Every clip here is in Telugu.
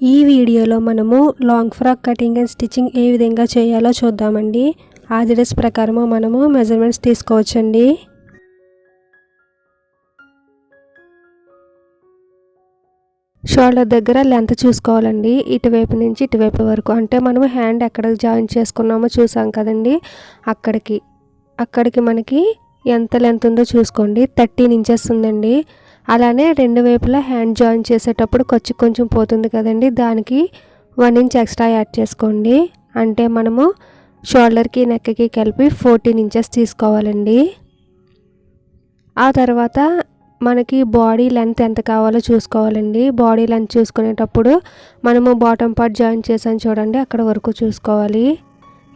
ఈ వీడియోలో మనము long frock cutting and stitching ఏ విధంగా చేయాలో చూద్దామండి. ఆ డ్రెస్ ప్రకారము మనము మెజర్మెంట్స్ తీసుకోవచ్చండి. షోల్డర్ దగ్గర లెంత్ చూసుకోవాలండి. ఇటువైపు నుంచి ఇటువైపు వరకు, అంటే మనము హ్యాండ్ ఎక్కడ జాయిన్ చేసుకున్నామో చూసాం కదండి, అక్కడికి మనకి ఎంత లెంత్ ఉందో చూసుకోండి. 13 ఇంచెస్ ఉందండి. అలానే రెండు వైపులా హ్యాండ్ జాయిన్ చేసేటప్పుడు కొంచెం పోతుంది కదండి, దానికి 1 ఇంచ్ ఎక్స్ట్రా యాడ్ చేసుకోండి. అంటే మనము షోల్డర్కి నెక్కి కలిపి 14 ఇంచెస్ తీసుకోవాలండి. ఆ తర్వాత మనకి బాడీ లెంత్ ఎంత కావాలో చూసుకోవాలండి. బాడీ లెంత్ చూసుకునేటప్పుడు మనము బాటమ్ పార్ట్ జాయిన్ చేసాం చూడండి, అక్కడ వరకు చూసుకోవాలి.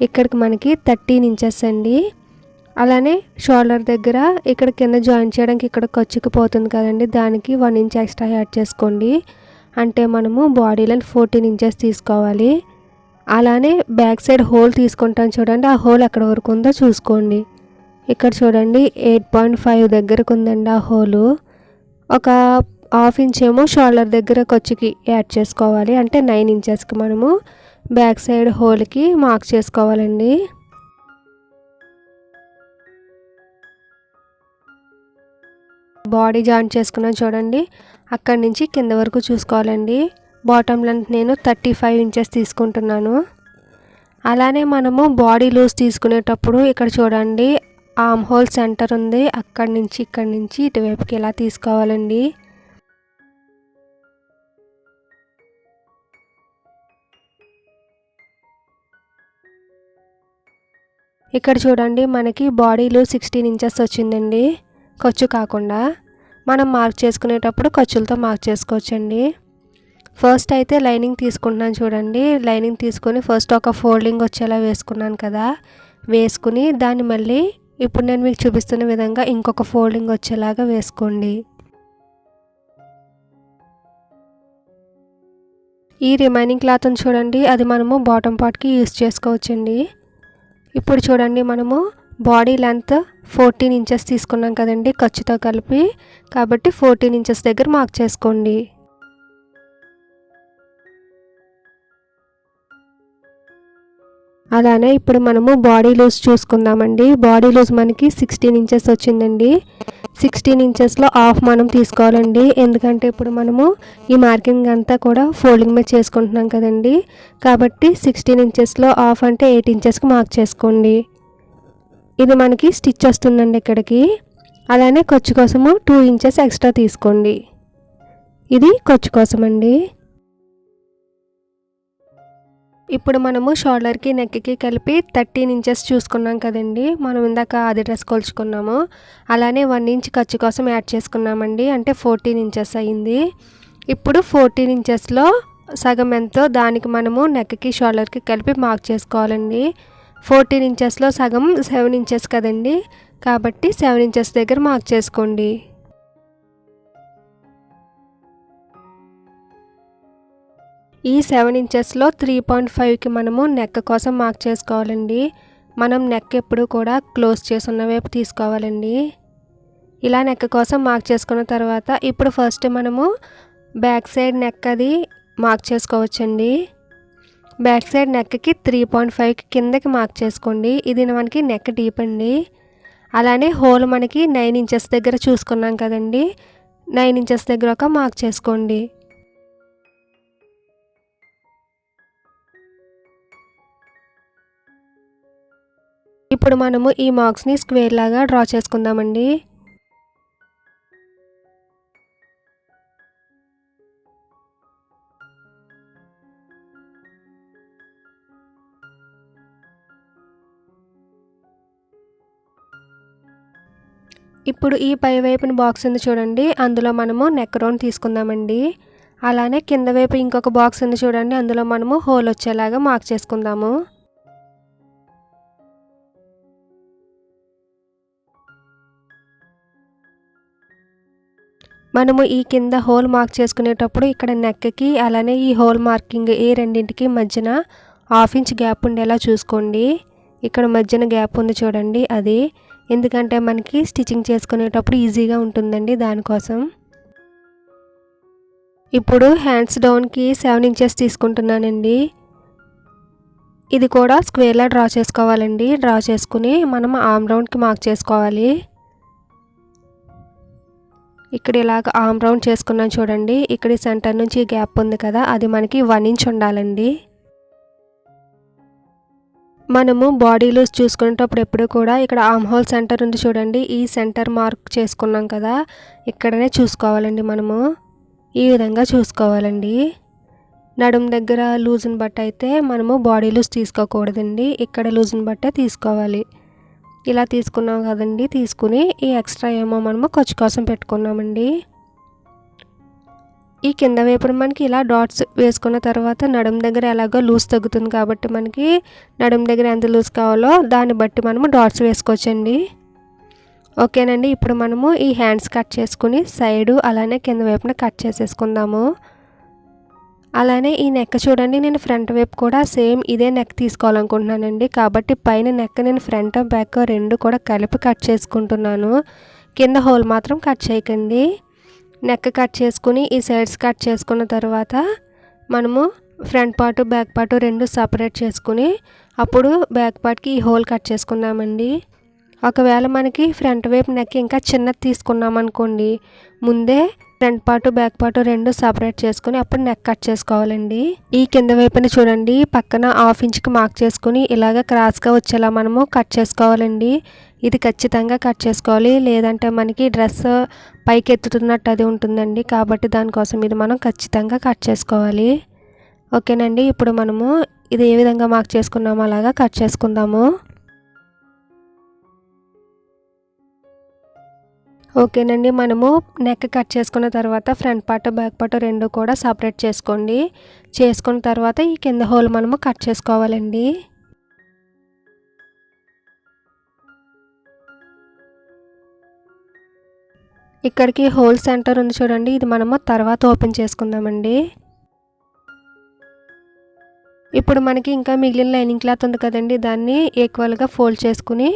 ఇక్కడికి మనకి 13 ఇంచెస్ అండి. అలానే షోల్డర్ దగ్గర ఇక్కడ కింద జాయిన్ చేయడానికి ఇక్కడ ఖర్చుకి పోతుంది కదండి, దానికి 1 ఇంచ్ ఎక్స్ట్రా యాడ్ చేసుకోండి. అంటే మనము బాడీ లెంత్ 14 ఇంచెస్ తీసుకోవాలి. అలానే బ్యాక్ సైడ్ హోల్ తీసుకుంటాం చూడండి, ఆ హోల్ ఎక్కడ వరకు ఉందో చూసుకోండి. ఇక్కడ చూడండి 8.5 దగ్గరకు ఉందండి ఆ హోలు. ఒక హాఫ్ ఇంచ్ ఏమో షోల్డర్ దగ్గర ఖర్చుకి యాడ్ చేసుకోవాలి. అంటే 9 ఇంచెస్కి మనము బ్యాక్ సైడ్ హోల్కి మార్క్ చేసుకోవాలండి. బాడీ జాయిన్ చేసుకున్నాను చూడండి, అక్కడి నుంచి కింద వరకు చూసుకోవాలండి. బాటమ్ లెంత్ నేను 35 ఇంచెస్ తీసుకుంటున్నాను. అలానే మనము బాడీ లూజ్ తీసుకునేటప్పుడు ఇక్కడ చూడండి ఆర్మ్ హోల్ సెంటర్ ఉంది, ఇక్కడి నుంచి ఇటువైపుకి ఇలా తీసుకోవాలండి. ఇక్కడ చూడండి మనకి బాడీ లూజ్ 16 ఇంచెస్ వచ్చిందండి, ఖర్చు కాకుండా. మనం మార్క్ చేసుకునేటప్పుడు ఖర్చులతో మార్క్ చేసుకోవచ్చండి. ఫస్ట్ అయితే లైనింగ్ తీసుకుంటున్నాను చూడండి. లైనింగ్ తీసుకొని ఫస్ట్ ఒక ఫోల్డింగ్ వచ్చేలా వేసుకున్నాను కదా, వేసుకుని దాన్ని మళ్ళీ ఇప్పుడు నేను మీకు చూపిస్తున్న విధంగా ఇంకొక ఫోల్డింగ్ వచ్చేలాగా వేసుకోండి. ఈ రిమైనింగ్ క్లాత్ని చూడండి, అది మనము బాటమ్ పార్ట్కి యూజ్ చేసుకోవచ్చండి. ఇప్పుడు చూడండి మనము బాడీ లెంత్ 14 ఇంచెస్ తీసుకున్నాం కదండి ఖర్చుతో కలిపి, కాబట్టి 14 ఇంచెస్ దగ్గర మార్క్ చేసుకోండి. అలానే ఇప్పుడు మనము బాడీ లూజ్ చూసుకుందామండి. బాడీ లూజ్ మనకి 16 ఇంచెస్ వచ్చిందండి. 16 ఇంచెస్లో హాఫ్ మనం తీసుకోవాలండి. ఎందుకంటే ఇప్పుడు మనము ఈ మార్కింగ్ అంతా కూడా ఫోల్డింగ్ మీద చేసుకుంటున్నాం కదండి, కాబట్టి 16 ఇంచెస్లో హాఫ్ అంటే 8 ఇంచెస్కి మార్క్ చేసుకోండి. ఇది మనకి స్టిచ్ వస్తుందండి ఇక్కడికి. అలానే ఖర్చు కోసము 2 ఇంచెస్ ఎక్స్ట్రా తీసుకోండి. ఇది ఖర్చు కోసం అండి. ఇప్పుడు మనము షోల్డర్కి నెక్కి కలిపి 13 ఇంచెస్ చూసుకున్నాం కదండి, మనం ఇందాక అది డ్రెస్ కొలుచుకున్నాము. అలానే 1 ఇంచ్ ఖర్చు కోసం యాడ్ చేసుకున్నామండి, అంటే 14 ఇంచెస్ అయింది. ఇప్పుడు 14 ఇంచెస్లో సగం ఎంతో దానికి మనము నెక్కి షోల్డర్కి కలిపి మార్క్ చేసుకోవాలండి. 14 ఇంచెస్లో సగం 7 ఇంచెస్ కదండి, కాబట్టి 7 ఇంచెస్ దగ్గర మార్క్ చేసుకోండి. ఈ 7 ఇంచెస్లో 3.5కి మనము నెక్ కోసం మార్క్ చేసుకోవాలండి. మనం నెక్ ఎప్పుడు కూడా క్లోజ్ చేసున్న వైపు తీసుకోవాలండి. ఇలా నెక్ కోసం మార్క్ చేసుకున్న తర్వాత ఇప్పుడు ఫస్ట్ మనము బ్యాక్ సైడ్ నెక్ అది మార్క్ చేసుకోవచ్చండి. బ్యాక్ సైడ్ నెక్కి 3.5కి కిందకి మార్క్ చేసుకోండి. ఇది మనకి నెక్ డీప్ అండి. అలానే హోల్ మనకి 9 ఇంచెస్ దగ్గర చూసుకున్నాం కదండి, 9 ఇంచెస్ దగ్గర ఒక మార్క్ చేసుకోండి. ఇప్పుడు మనము ఈ మార్క్స్ని స్క్వేర్ లాగా డ్రా చేసుకుందామండి. ఇప్పుడు ఈ పై వైపున బాక్స్ ఉంది చూడండి, అందులో మనము నెక్ రౌండ్ తీసుకుందామండి. అలానే కింద వైపు ఇంకొక బాక్స్ ఉంది చూడండి, అందులో మనము హోల్ వచ్చేలాగా మార్క్ చేసుకుందాము. మనము ఈ కింద హోల్ మార్క్ చేసుకునేటప్పుడు ఇక్కడ నెక్కి అలానే ఈ హోల్ మార్కింగ్ ఈ రెండింటికి మధ్యన 1/2 ఇంచ్ గ్యాప్ ఉండేలా చూసుకోండి. ఇక్కడ మధ్యన గ్యాప్ ఉంది చూడండి, అది ఎందుకంటే మనకి స్టిచ్చింగ్ చేసుకునేటప్పుడు ఈజీగా ఉంటుందండి, దానికోసం. ఇప్పుడు హ్యాండ్స్ డౌన్కి 7 ఇంచెస్ తీసుకుంటున్నానండి. ఇది కూడా స్క్వేర్లా డ్రా చేసుకోవాలండి. డ్రా చేసుకుని మనం ఆర్మ్ రౌండ్కి మార్క్ చేసుకోవాలి. ఇక్కడ ఇలాగ ఆర్మ్ రౌండ్ చేసుకున్నాను చూడండి. ఇక్కడ సెంటర్ నుంచి గ్యాప్ ఉంది కదా, అది మనకి 1 ఇంచ్ ఉండాలండి. మనము బాడీ లూజ్ చూసుకునేటప్పుడు ఎప్పుడు కూడా ఇక్కడ ఆర్మ్ హోల్ సెంటర్ ఉంది చూడండి, ఈ సెంటర్ మార్క్ చేసుకున్నాం కదా, ఇక్కడనే చూసుకోవాలండి. మనము ఈ విధంగా చూసుకోవాలండి. నడుము దగ్గర లూజ్ని బట్టి అయితే మనము బాడీ లూజ్ తీసుకోకూడదండి, ఇక్కడ లూజ్ని బట్టే తీసుకోవాలి. ఇలా తీసుకున్నాం కదండి. తీసుకుని ఈ ఎక్స్ట్రా ఏమో మనము ఖర్చు కోసం పెట్టుకున్నామండి. ఈ కింద వైపున మనకి ఇలా డాట్స్ వేసుకున్న తర్వాత నడుము దగ్గర ఎలాగో లూజ్ తగ్గుతుంది కాబట్టి మనకి నడుము దగ్గర ఎంత లూజ్ కావాలో దాన్ని బట్టి మనము డాట్స్ వేసుకోవచ్చండి. ఓకేనండి. ఇప్పుడు మనము ఈ హ్యాండ్స్ కట్ చేసుకుని సైడు అలానే కింద వైపున కట్ చేసేసుకుందాము. అలానే ఈ నెక్ చూడండి, నేను ఫ్రంట్ వైపు కూడా సేమ్ ఇదే నెక్ తీసుకోవాలనుకుంటున్నానండి. కాబట్టి పైన నెక్ నేను ఫ్రంట్ బ్యాక్ రెండు కూడా కలిపి కట్ చేసుకుంటున్నాను. కింద హోల్ మాత్రం కట్ చేయకండి. నెక్ కట్ చేసుకుని ఈ సైడ్స్ కట్ చేసుకున్న తర్వాత మనము ఫ్రంట్ పార్ట్ బ్యాక్ పార్ట్ రెండు సపరేట్ చేసుకుని అప్పుడు బ్యాక్ పార్ట్కి ఈ హోల్ కట్ చేసుకుందామండి. ఒకవేళ మనకి ఫ్రంట్ వైపు నెక్ ఇంకా చిన్నది తీసుకున్నాం అనుకోండి, ముందే ఫ్రంట్ పార్ట్ బ్యాక్ పార్ట్ రెండు సపరేట్ చేసుకుని అప్పుడు నెక్ కట్ చేసుకోవాలండి. ఈ కింద వైపున చూడండి పక్కన 1/2 ఇంచ్కి మార్క్ చేసుకుని ఇలాగ క్రాస్గా వచ్చేలా మనము కట్ చేసుకోవాలండి. ఇది ఖచ్చితంగా కట్ చేసుకోవాలి, లేదంటే మనకి డ్రెస్ పైకి ఎత్తుతున్నట్టు అది ఉంటుందండి. కాబట్టి దానికోసం ఇది మనం ఖచ్చితంగా కట్ చేసుకోవాలి. ఓకేనండి. ఇప్పుడు మనము ఇది ఏ విధంగా మార్క్ చేసుకున్నామో అలాగా కట్ చేసుకుందాము. ఓకేనండి. మనము నెక్ కట్ చేసుకున్న తర్వాత ఫ్రంట్ పార్ట్ బ్యాక్ పార్ట్ రెండు కూడా సపరేట్ చేసుకోండి. చేసుకున్న తర్వాత ఈ కింద హోల్ మనము కట్ చేసుకోవాలండి. ఇక్కడికి హోల్ సెంటర్ ఉంది చూడండి, ఇది మనము తర్వాత ఓపెన్ చేసుకుందామండి. ఇప్పుడు మనకి ఇంకా మిగిలిన లైనింగ్ క్లాత్ ఉంది కదండి, దాన్ని ఈక్వల్గా ఫోల్డ్ చేసుకుని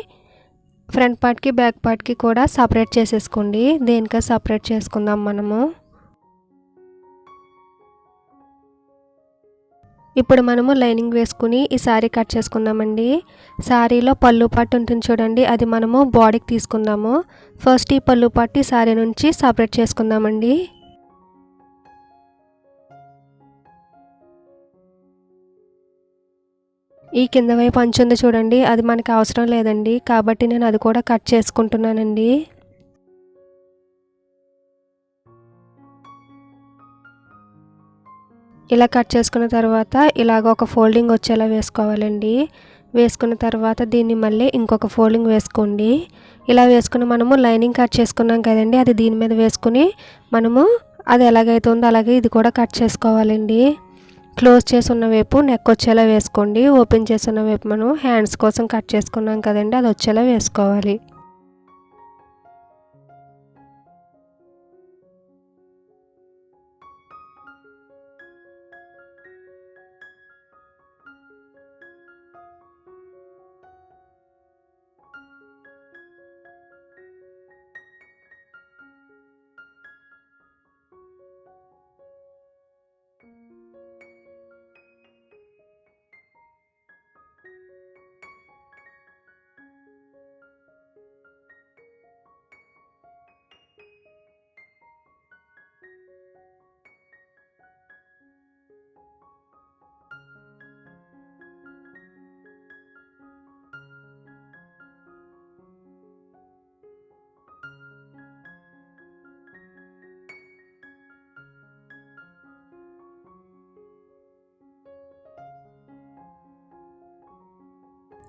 ఫ్రంట్ పార్ట్కి బ్యాక్ పార్ట్కి కూడా సపరేట్ చేసేసుకోండి. దేనికా సపరేట్ చేసుకుందాం మనము. ఇప్పుడు మనము లైనింగ్ వేసుకుని ఈ శారీ కట్ చేసుకుందామండి. శారీలో పళ్ళు పార్ట్ ఉంటుంది చూడండి, అది మనము బాడీకి తీసుకుందాము. ఫస్ట్ ఈ పళ్ళు పార్ట్ ఈ శారీ నుంచి సపరేట్ చేసుకుందామండి. ఈ కింద వైపు అంచు ఉంది చూడండి, అది మనకి అవసరం లేదండి, కాబట్టి నేను అది కూడా కట్ చేసుకుంటున్నానండి. ఇలా కట్ చేసుకున్న తర్వాత ఇలాగ ఒక ఫోల్డింగ్ వచ్చేలా వేసుకోవాలండి. వేసుకున్న తర్వాత దీన్ని మళ్ళీ ఇంకొక ఫోల్డింగ్ వేసుకోండి. ఇలా వేసుకుని మనము లైనింగ్ కట్ చేసుకున్నాం కదండి, అది దీని మీద వేసుకుని మనము అది ఎలాగైతే ఉందో అలాగే ఇది కూడా కట్ చేసుకోవాలండి. క్లోజ్ చేసి ఉన్న వైపు నెక్ వచ్చేలా వేసుకోండి. ఓపెన్ చేసి ఉన్న వైపు మనం హ్యాండ్స్ కోసం కట్ చేసుకున్నాం కదండి, అది వచ్చేలా వేసుకోవాలి.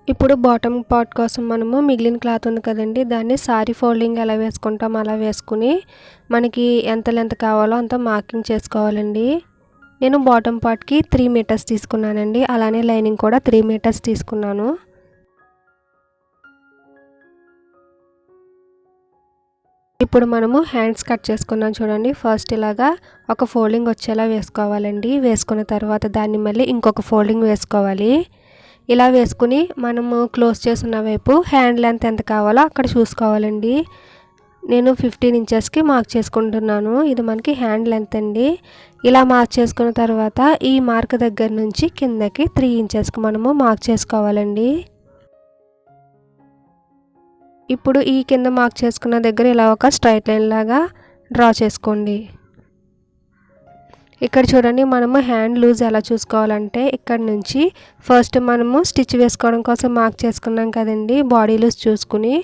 ఇప్పుడు బాటమ్ పార్ట్ కోసం మనము మిగిలిన క్లాత్ ఉంది కదండి, దాన్ని సారీ ఫోల్డింగ్ ఎలా వేసుకుంటాం అలా వేసుకుని మనకి ఎంత లెంత్ కావాలో అంత మార్కింగ్ చేసుకోవాలండి. నేను బాటమ్ పార్ట్కి 3 మీటర్స్ తీసుకున్నానండి. అలానే లైనింగ్ కూడా 3 మీటర్స్ తీసుకున్నాను. ఇప్పుడు మనము హ్యాండ్స్ కట్ చేసుకున్నాం చూడండి. ఫస్ట్ ఇలాగా ఒక ఫోల్డింగ్ వచ్చేలా వేసుకోవాలండి. వేసుకున్న తర్వాత దాన్ని మళ్ళీ ఇంకొక ఫోల్డింగ్ వేసుకోవాలి. ఇలా వేసుకుని మనము క్లోజ్ చేసిన వైపు హ్యాండ్ లెంత్ ఎంత కావాలో అక్కడ చూసుకోవాలండి. నేను 15 ఇంచెస్కి మార్క్ చేసుకుంటున్నాను. ఇది మనకి హ్యాండ్ లెంత్ అండి. ఇలా మార్క్ చేసుకున్న తర్వాత ఈ మార్క్ దగ్గర నుంచి కిందకి 3 ఇంచెస్కి మనము మార్క్ చేసుకోవాలండి. ఇప్పుడు ఈ కింద మార్క్ చేసుకున్న దగ్గర ఇలా ఒక స్ట్రైట్ లైన్ లాగా డ్రా చేసుకోండి. ఇక్కడ చూడండి, మనము హ్యాండ్ లూజ్ ఎలా చూసుకోవాలంటే ఇక్కడ నుంచి ఫస్ట్ మనము స్టిచ్ వేసుకోవడం కోసం మార్క్ చేసుకున్నాం కదండి, బాడీ లూజ్ చూసుకుని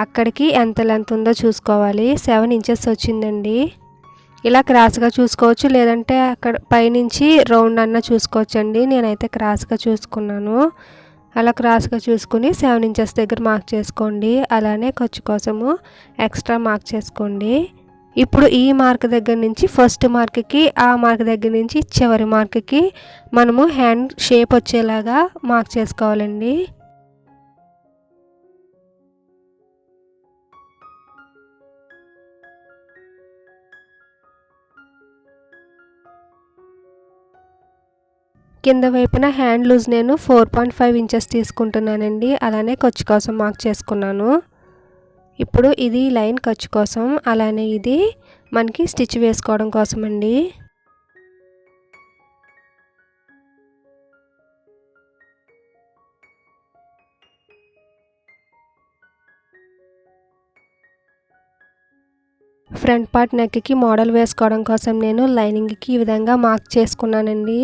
అక్కడికి ఎంత లెంత్ ఉందో చూసుకోవాలి. 7 ఇంచెస్ వచ్చిందండి. ఇలా క్రాస్గా చూసుకోవచ్చు, లేదంటే అక్కడ పైనుంచి రౌండ్ అన్న చూసుకోవచ్చండి. నేనైతే క్రాస్గా చూసుకున్నాను. అలా క్రాస్గా చూసుకుని 7 ఇంచెస్ దగ్గర మార్క్ చేసుకోండి. అలానే ఖర్చు కోసము ఎక్స్ట్రా మార్క్ చేసుకోండి. ఇప్పుడు ఈ మార్క్ దగ్గర నుంచి ఫస్ట్ మార్క్కి, ఆ మార్క్ దగ్గర నుంచి చివరి మార్క్కి మనము హ్యాండ్ షేప్ వచ్చేలాగా మార్క్ చేసుకోవాలండి. కింద వైపున హ్యాండ్ లూజ్ నేను 4.5 ఇంచెస్ తీసుకుంటున్నానండి. అలానే ఖర్చు కోసం మార్క్ చేసుకున్నాను. ఇప్పుడు ఇది లైన్ ఖర్చు కోసం, అలానే ఇది మనకి స్టిచ్ వేసుకోవడం కోసం అండి. ఫ్రంట్ పార్ట్ నెక్కి మోడల్ వేసుకోవడం కోసం నేను లైనింగ్కి ఈ విధంగా మార్క్ చేసుకున్నానండి.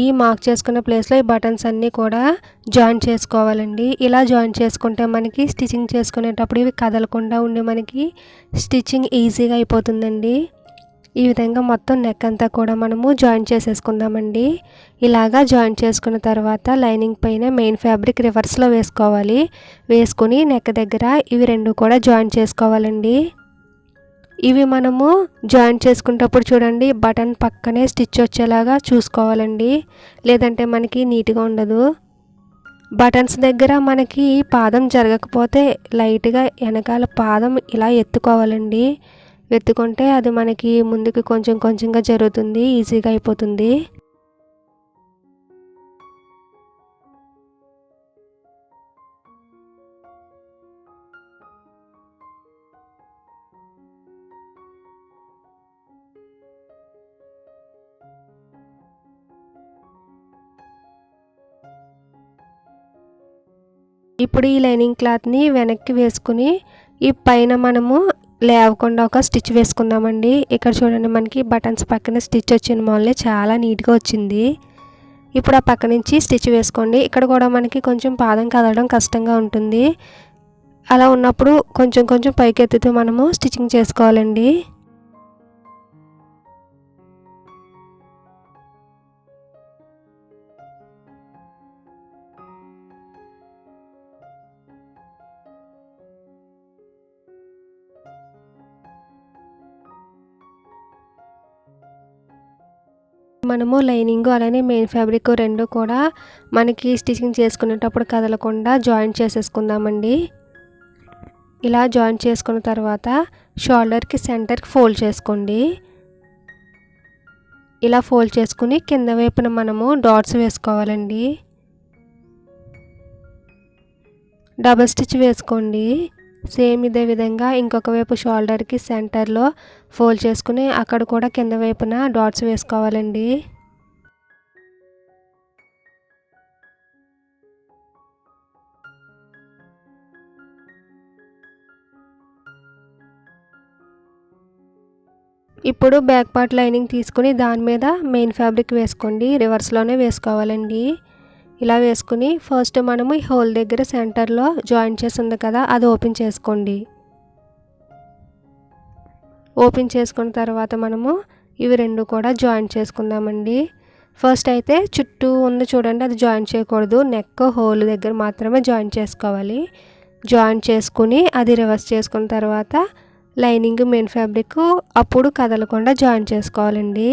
ఈ మార్క్ చేసుకున్న ప్లేస్లో ఈ బటన్స్ అన్నీ కూడా జాయిన్ చేసుకోవాలండి. ఇలా జాయిన్ చేసుకుంటే మనకి స్టిచ్చింగ్ చేసుకునేటప్పుడు ఇవి కదలకుండా ఉండి మనకి స్టిచ్చింగ్ ఈజీగా అయిపోతుందండి. ఈ విధంగా మొత్తం నెక్ అంతా కూడా మనము జాయిన్ చేసేసుకుందామండి. ఇలాగా జాయిన్ చేసుకున్న తర్వాత లైనింగ్ పైన మెయిన్ ఫ్యాబ్రిక్ రివర్స్లో వేసుకోవాలి. వేసుకుని నెక్ దగ్గర ఇవి రెండు కూడా జాయిన్ చేసుకోవాలండి. ఇవి మనము జాయిన్ చేసుకునేటప్పుడు చూడండి, బటన్ పక్కనే స్టిచ్ వచ్చేలాగా చూసుకోవాలండి, లేదంటే మనకి నీట్గా ఉండదు. బటన్స్ దగ్గర మనకి పాదం జరగకపోతే లైట్గా వెనకాల పాదం ఇలా ఎత్తుకోవాలండి. ఎత్తుకుంటే అది మనకి ముందుకు కొంచెం కొంచెంగా జరుగుతుంది, ఈజీగా అయిపోతుంది. ఇప్పుడు ఈ లైనింగ్ క్లాత్ని వెనక్కి వేసుకుని ఈ పైన మనము లేవకుండా ఒక స్టిచ్ వేసుకుందామండి. ఇక్కడ చూడండి, మనకి బటన్స్ పక్కన స్టిచ్ వచ్చిన మూలనే చాలా నీట్గా వచ్చింది. ఇప్పుడు ఆ పక్క నుంచి స్టిచ్ వేసుకోండి. ఇక్కడ కూడా మనకి కొంచెం పాదం కదలడం కష్టంగా ఉంటుంది. అలా ఉన్నప్పుడు కొంచెం కొంచెం పైకి ఎత్తుతూ మనము స్టిచ్చింగ్ చేసుకోవాలండి. మనము లైనింగ్ అలానే మెయిన్ ఫ్యాబ్రిక్ రెండు కూడా మనకి స్టిచ్చింగ్ చేసుకునేటప్పుడు కదలకుండా జాయింట్ చేసేసుకుందామండి. ఇలా జాయింట్ చేసుకున్న తర్వాత షోల్డర్కి సెంటర్కి ఫోల్డ్ చేసుకోండి. ఇలా ఫోల్డ్ చేసుకుని కింద వైపున మనము డాట్స్ వేసుకోవాలండి. డబుల్ స్టిచ్ వేసుకోండి. సేమ్ ఇదే విధంగా ఇంకొక వైపు షోల్డర్కి సెంటర్లో ఫోల్డ్ చేసుకుని అక్కడ కూడా కింద వైపున డాట్స్ వేసుకోవాలండి. ఇప్పుడు బ్యాక్ పార్ట్ లైనింగ్ తీసుకుని దాని మీద మెయిన్ ఫ్యాబ్రిక్ వేసుకోండి. రివర్స్లోనే వేసుకోవాలండి. ఇలా వేసుకుని ఫస్ట్ మనము ఈ హోల్ దగ్గర సెంటర్లో జాయిన్ చేసి ఉంది కదా, అది ఓపెన్ చేసుకోండి. ఓపెన్ చేసుకున్న తర్వాత మనము ఇవి రెండు కూడా జాయిన్ చేసుకుందామండి. ఫస్ట్ అయితే చుట్టూ ఉంది చూడండి, అది జాయిన్ చేయకూడదు, నెక్ హోల్ దగ్గర మాత్రమే జాయిన్ చేసుకోవాలి. జాయిన్ చేసుకుని అది రివర్స్ చేసుకున్న తర్వాత లైనింగ్ మెయిన్ ఫ్యాబ్రిక్ అప్పుడు కదలకుండా జాయిన్ చేసుకోవాలండి.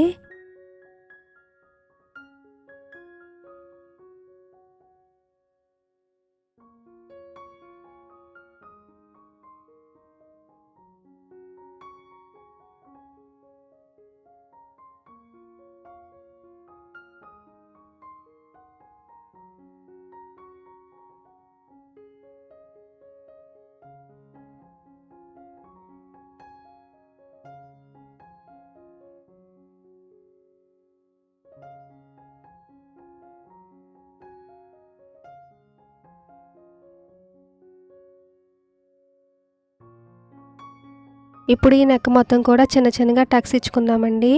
ఇప్పుడు ఈ నెక్ మొత్తం కూడా చిన్న చిన్నగా టక్స్ ఇచ్చుకుందామండి.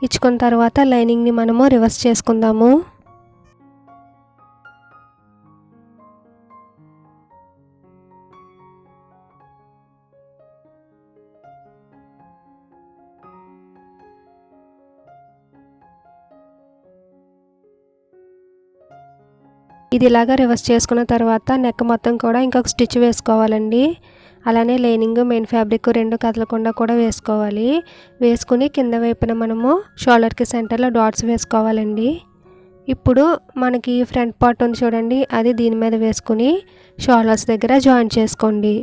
ఇచ్చుకున్న తర్వాత లైనింగ్ని మనము రివర్స్ చేసుకుందాము. ఇది ఇలాగా రివర్స్ చేసుకున్న తర్వాత నెక్ మొత్తం కూడా ఇంకొక స్టిచ్ వేసుకోవాలండి. అలానే లైనింగ్ మెయిన్ ఫ్యాబ్రిక్ రెండు కదలకుండా కూడా వేసుకోవాలి. వేసుకుని కింద వైపున మనము షోల్డర్కి సెంటర్లో డాట్స్ వేసుకోవాలండి. ఇప్పుడు మనకి ఫ్రంట్ పార్ట్ ఉంది చూడండి, అది దీని మీద వేసుకుని షోల్డర్స్ దగ్గర జాయిన్ చేసుకోండి.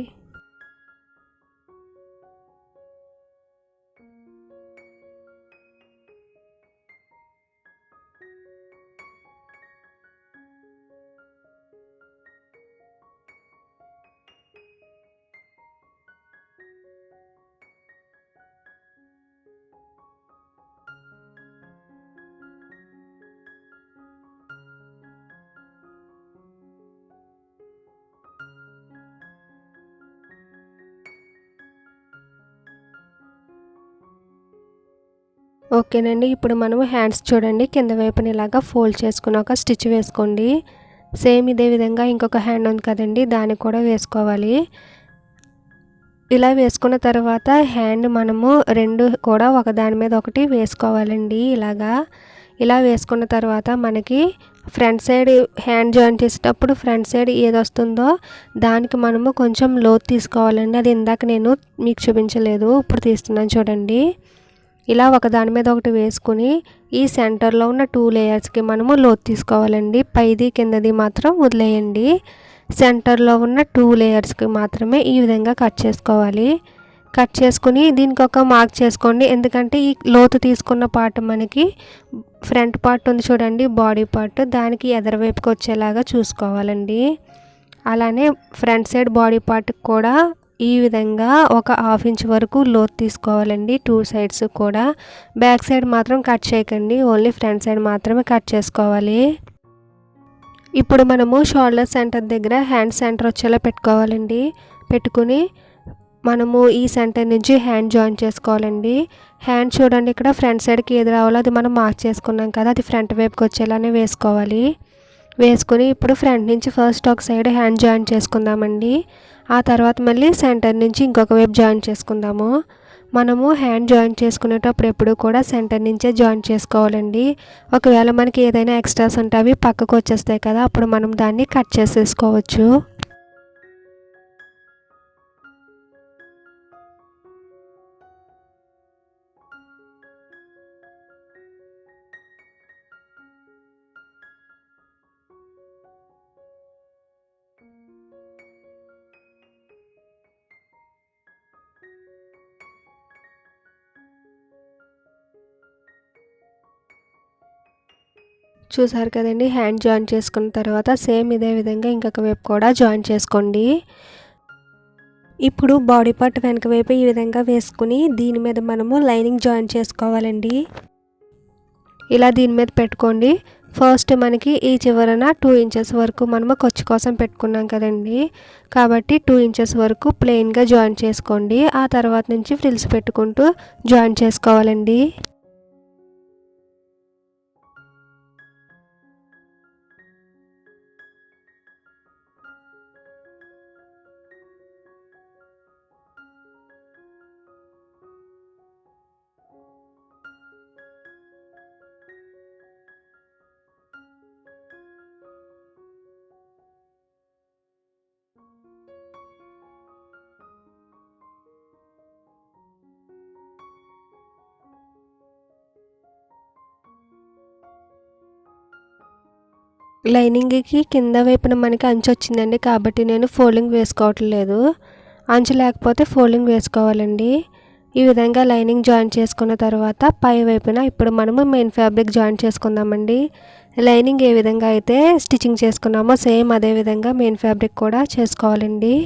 ఓకేనండి. ఇప్పుడు మనము హ్యాండ్స్ చూడండి కింద వైపున ఇలాగా ఫోల్డ్ చేసుకుని ఒక స్టిచ్ వేసుకోండి. సేమ్ ఇదే విధంగా ఇంకొక హ్యాండ్ ఉంది కదండి, దానికి కూడా వేసుకోవాలి. ఇలా వేసుకున్న తర్వాత హ్యాండ్ మనము రెండు కూడా ఒకదాని మీద ఒకటి వేసుకోవాలండి. ఇలా వేసుకున్న తర్వాత మనకి ఫ్రంట్ సైడ్ హ్యాండ్ జాయిన్ చేసేటప్పుడు ఫ్రంట్ సైడ్ ఏది వస్తుందో దానికి మనము కొంచెం లోతు తీసుకోవాలండి. అది ఇందాక నేను మీకు చూపించలేదు, ఇప్పుడు తీస్తున్నాను చూడండి. ఇలా ఒకదాని మీద ఒకటి వేసుకుని ఈ సెంటర్లో ఉన్న 2 లేయర్స్కి మనము లోతు తీసుకోవాలండి. పైది కిందది మాత్రం వదిలేయండి. సెంటర్లో ఉన్న 2 లేయర్స్కి మాత్రమే ఈ విధంగా కట్ చేసుకోవాలి. కట్ చేసుకుని దీనికి ఒక మార్క్ చేసుకోండి. ఎందుకంటే ఈ లోతు తీసుకున్న పార్ట్ మనకి ఫ్రంట్ పార్ట్ ఉంది చూడండి, బాడీ పార్ట్, దానికి ఎదరవైపుకి వచ్చేలాగా చూసుకోవాలండి. అలానే ఫ్రంట్ సైడ్ బాడీ పార్ట్కి కూడా ఈ విధంగా ఒక 1/2 ఇంచ్ వరకు లోతు తీసుకోవాలండి. 2 సైడ్స్ కూడా. బ్యాక్ సైడ్ మాత్రం కట్ చేయకండి, ఓన్లీ ఫ్రంట్ సైడ్ మాత్రమే కట్ చేసుకోవాలి. ఇప్పుడు మనము షోల్డర్ సెంటర్ దగ్గర హ్యాండ్ సెంటర్ వచ్చేలా పెట్టుకోవాలండి. పెట్టుకుని మనము ఈ సెంటర్ నుంచి హ్యాండ్ జాయిన్ చేసుకోవాలండి. హ్యాండ్ చూడండి, ఇక్కడ ఫ్రంట్ సైడ్కి ఏది రావాలో అది మనం మార్క్ చేసుకున్నాం కదా, అది ఫ్రంట్ వైపుకి వచ్చేలానే వేసుకోవాలి. వేసుకుని ఇప్పుడు ఫ్రంట్ నుంచి ఫస్ట్ ఒక సైడ్ హ్యాండ్ జాయిన్ చేసుకుందామండి. ఆ తర్వాత మళ్ళీ సెంటర్ నుంచి ఇంకొక వైపు జాయిన్ చేసుకుందాము. మనము హ్యాండ్ జాయిన్ చేసుకునేటప్పుడు ఎప్పుడు కూడా సెంటర్ నుంచే జాయిన్ చేసుకోవాలండి. ఒకవేళ మనకి ఏదైనా ఎక్స్ట్రాస్ ఉంటే అవి పక్కకు వచ్చేస్తాయి కదా, అప్పుడు మనం దాన్ని కట్ చేసేసుకోవచ్చు. చూసారు కదండి, హ్యాండ్ జాయిన్ చేసుకున్న తర్వాత సేమ్ ఇదే విధంగా ఇంకొక వైపు కూడా జాయిన్ చేసుకోండి. ఇప్పుడు బాడీ పార్ట్ వెనక వైపు ఈ విధంగా వేసుకుని దీని మీద మనము లైనింగ్ జాయిన్ చేసుకోవాలండి. ఇలా దీని మీద పెట్టుకోండి. ఫస్ట్ మనకి ఈ చివరన 2 ఇంచెస్ వరకు మనము ఖర్చు కోసం పెట్టుకున్నాం కదండి, కాబట్టి 2 ఇంచెస్ వరకు ప్లెయిన్గా జాయిన్ చేసుకోండి. ఆ తర్వాత నుంచి ఫ్రిల్స్ పెట్టుకుంటూ జాయిన్ చేసుకోవాలండి. లైనింగ్కి కింద వైపున మనకి అంచు వచ్చిందండి, కాబట్టి నేను ఫోల్డింగ్ వేసుకోవట్లేదు. అంచు లేకపోతే ఫోల్డింగ్ వేసుకోవాలండి. ఈ విధంగా లైనింగ్ జాయిన్ చేసుకున్న తర్వాత పై వైపున ఇప్పుడు మనము మెయిన్ ఫ్యాబ్రిక్ జాయిన్ చేసుకుందామండి. లైనింగ్ ఏ విధంగా అయితే స్టిచ్చింగ్ చేసుకున్నామో సేమ్ అదే విధంగా మెయిన్ ఫ్యాబ్రిక్ కూడా చేసుకోవాలండి.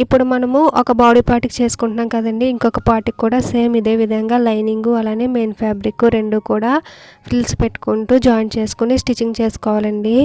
ఇప్పుడు మనము ఒక బాడీ పార్ట్కి చేసుకుంటున్నాం కదండి, ఇంకొక పార్ట్కి కూడా సేమ్ ఇదే విధంగా లైనింగ్ అలానే మెయిన్ ఫ్యాబ్రిక్ రెండు కూడా ఫ్రిల్స్ పెట్టుకుంటూ జాయిన్ చేసుకుని స్టిచ్చింగ్ చేసుకోవాలండి.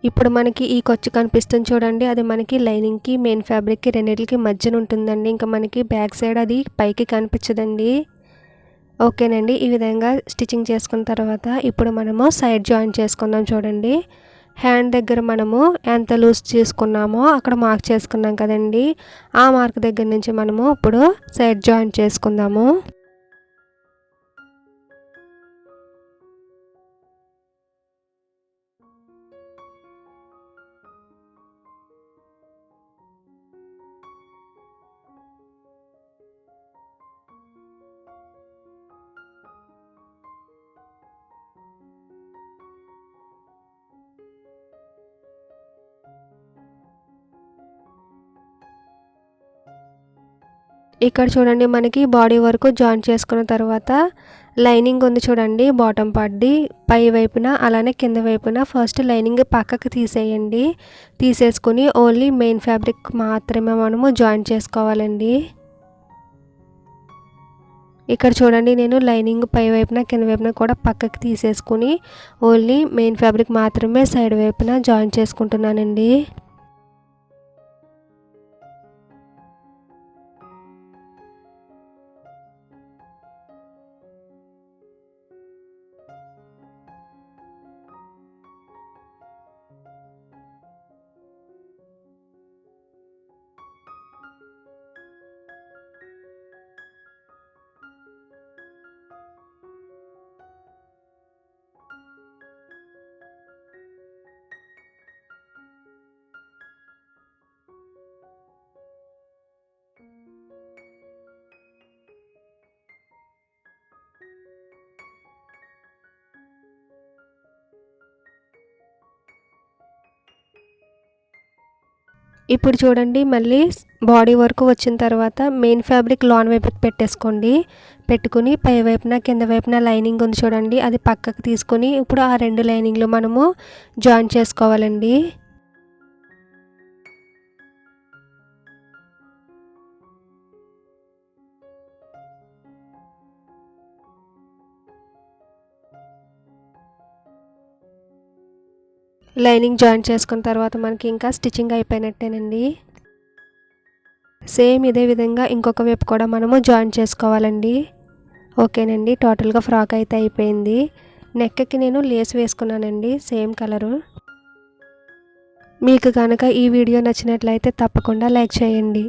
ఇప్పుడు మనకి ఈ ఖర్చు కనిపిస్తుంది చూడండి, అది మనకి లైనింగ్కి మెయిన్ ఫ్యాబ్రిక్కి రెండింటికి మధ్యన ఉంటుందండి. ఇంకా మనకి బ్యాక్ సైడ్ అది పైకి కనిపించదండి. ఓకేనండి, ఈ విధంగా స్టిచ్చింగ్ చేసుకున్న తర్వాత ఇప్పుడు మనము సైడ్ జాయిన్ చేసుకుందాం. చూడండి, హ్యాండ్ దగ్గర మనము ఎంత లూజ్ చేసుకున్నామో అక్కడ మార్క్ చేసుకున్నాం కదండి, ఆ మార్క్ దగ్గర నుంచి మనము ఇప్పుడు సైడ్ జాయిన్ చేసుకుందాము. ఇక్కడ చూడండి, మనకి బాడీ వరకు జాయిన్ చేసుకున్న తర్వాత లైనింగ్ ఉంది చూడండి, బాటమ్ పార్ట్ది పై వైపున అలానే కింద వైపున ఫస్ట్ లైనింగ్ పక్కకు తీసేయండి. తీసేసుకుని ఓన్లీ మెయిన్ ఫ్యాబ్రిక్ మాత్రమే మనము జాయిన్ చేసుకోవాలండి. ఇక్కడ చూడండి, నేను లైనింగ్ పై వైపున కింద వైపున కూడా పక్కకి తీసేసుకుని ఓన్లీ మెయిన్ ఫ్యాబ్రిక్ మాత్రమే సైడ్ వైపున జాయిన్ చేసుకుంటున్నానండి. ఇప్పుడు చూడండి, మళ్ళీ బాడీ వరకు వచ్చిన తర్వాత మెయిన్ ఫ్యాబ్రిక్ లాన్ వైపు పెట్టేసుకోండి. పెట్టుకుని పై వైపున కింద వైపున లైనింగ్ ఉంది చూడండి, అది పక్కకు తీసుకొని ఇప్పుడు ఆ రెండు లైనింగ్లు మనము జాయిన్ చేసుకోవాలండి. లైనింగ్ జాయిన్ చేసుకున్న తర్వాత మనకి ఇంకా స్టిచ్చింగ్ అయిపోయినట్టేనండి. సేమ్ ఇదే విధంగా ఇంకొక వైపు కూడా మనము జాయిన్ చేసుకోవాలండి. ఓకేనండి, టోటల్గా ఫ్రాక్ అయితే అయిపోయింది. నెక్కి నేను లేస్ వేసుకున్నానండి, సేమ్ కలరు. మీకు కనుక ఈ వీడియో నచ్చినట్లయితే తప్పకుండా లైక్ చేయండి.